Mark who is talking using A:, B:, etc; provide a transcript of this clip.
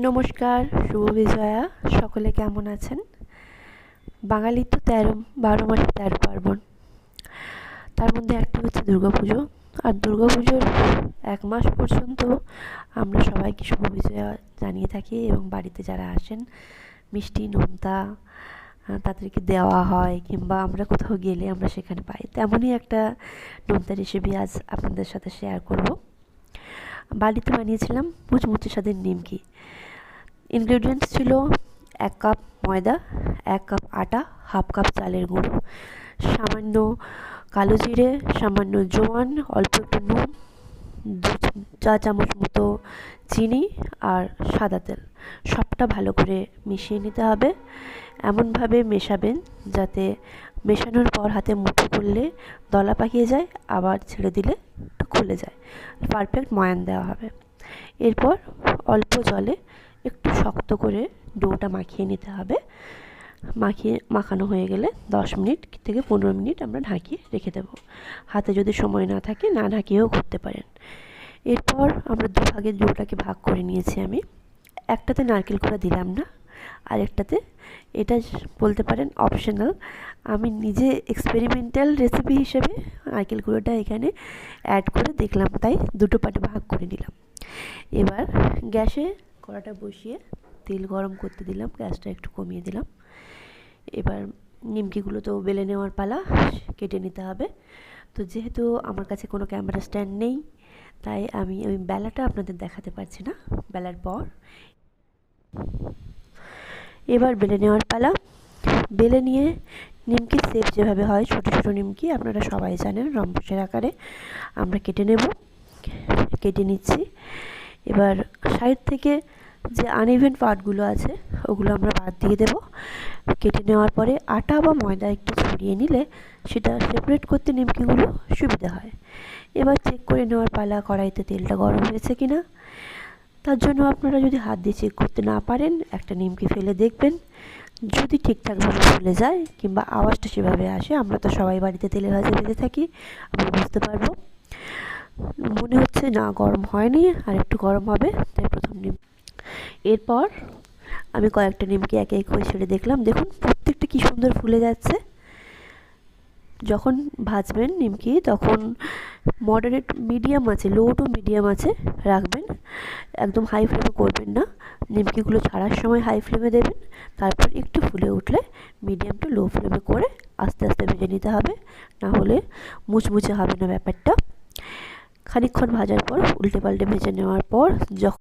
A: নমস্কার, শুভ বিজয়া। সকলে কেমন আছেন? বাঙালির তো ১৩ মাসে ১৩ পার্বণ। তার মধ্যে একটি হচ্ছে দুর্গাপুজো। আর দুর্গাপুজোর ১ মাস পর্যন্ত আমরা সবাইকে শুভ বিজয়া জানিয়ে থাকি এবং বাড়িতে যারা আসেন মিষ্টি নোনতা তাদেরকে দেওয়া হয়, কিংবা আমরা কোথাও গেলে আমরা সেখানে পাই। তেমনই একটা নোনতা রেসিপি আজ আপনাদের সাথে শেয়ার করব। বাড়িতে বানিয়েছিলাম মুচমুচে স্বাদের নিমকি। ইনগ্রেডিয়েন্টস ছিল ১ কাপ ময়দা, ১ কাপ আটা, হাফ কাপ চালের গুঁড়ো, সামান্য কালো জিরে, সামান্য জোয়ান, অল্প একটু নুন, ২ চা চামচ মতো চিনি আর সাদা তেল। সবটা ভালো করে মিশিয়ে নিতে হবে। এমনভাবে মেশাবেন যাতে মেশানোর পর হাতে মুঠো করলে দলা পাকিয়ে যায়, আবার ছেড়ে দিলে একটু খুলে যায়। পারফেক্ট ময়ান দেওয়া হবে। এরপর অল্প জলে একটু শক্ত করে ডোটা মাখিয়ে নিতে হবে। মাখানো হয়ে গেলে ১০ মিনিট থেকে ১৫ মিনিট আমরা ঢাকিয়ে রেখে দেব। হাতে যদি সময় না থাকে না ঢাকিয়েও করতে পারেন। এরপর আমরা দুভাগে ডোটাকে ভাগ করে নিয়েছি আমি। একটাতে নারকেল কোড়া দিলাম না, আর একটাতে, এটা বলতে পারেন অপশনাল, আমি নিজে এক্সপেরিমেন্টাল রেসিপি হিসেবে নারকেল কুড়োটা এখানে অ্যাড করে দেখলাম, তাই দুটো পার্টে ভাগ করে নিলাম। এবার গ্যাসে কড়াটা বসিয়ে তেল গরম করতে দিলাম, গ্যাসটা একটু কমিয়ে দিলাম। এবার নিমকিগুলো তো বেলে নেওয়ার পালা, কেটে নিতে হবে। তো যেহেতু আমার কাছে কোনো ক্যামেরা স্ট্যান্ড নেই, তাই আমি ওই বেলাটা আপনাদের দেখাতে পারছি না। বেলার পর এবার বেলে নেওয়ার পালা। বেলে নিয়ে নিমকির শেপ যেভাবে হয়, ছোটো ছোটো নিমকি আপনারা সবাই জানেন, রম্বসের আকারে আমরা কেটে নিচ্ছি। এবার সাইড থেকে যে আনইভেন পার্টগুলো আছে ওগুলো আমরা বাদ দিয়ে দেব। কেটে নেওয়ার পরে আটা বা ময়দা একটু ছড়িয়ে নিলে সেটা সেপারেট করতে নিমকিগুলো সুবিধা হয়। এবার চেক করে নেওয়ার পালা, কড়াইতে তেলটা গরম হয়েছে কিনা। তার জন্য আপনারা যদি হাত দিয়ে চেক করতে না পারেন, একটা নিমকি ফেলে দেখবেন। যদি ঠিকঠাকভাবে ফুলে যায় কিংবা আওয়াজটা সেভাবে আসে, আমরা তো সবাই বাড়িতে তেলে ভাজা ভেজে থাকি, আমরা বুঝতে পারবো। মনে হচ্ছে না গরম হয়নি, আর একটু গরম হবে, তাই প্রথম এরপর আমি কয়েকটা নিমকি একে এক করে ছেড়ে দেখলাম। দেখুন প্রত্যেকটা কি সুন্দর ফুলে যাচ্ছে। যখন ভাজবেন নিমকি তখন মডারেট মিডিয়াম আছে, লো টু মিডিয়াম আছে রাখবেন, একদম হাই ফ্লেমে করবেন না। নিমকিগুলো ছাড়ার সময় হাই ফ্লেমে দেবেন, তারপর একটু ফুলে উঠলে মিডিয়াম টু লো ফ্লেমে করে আস্তে আস্তে ভেজে নিতে হবে, না হলে মুচমুচে হবে না ব্যাপারটা। খানিকক্ষণ ভাজার পর উল্টে পাল্টে ভেজে নেওয়ার পর যখন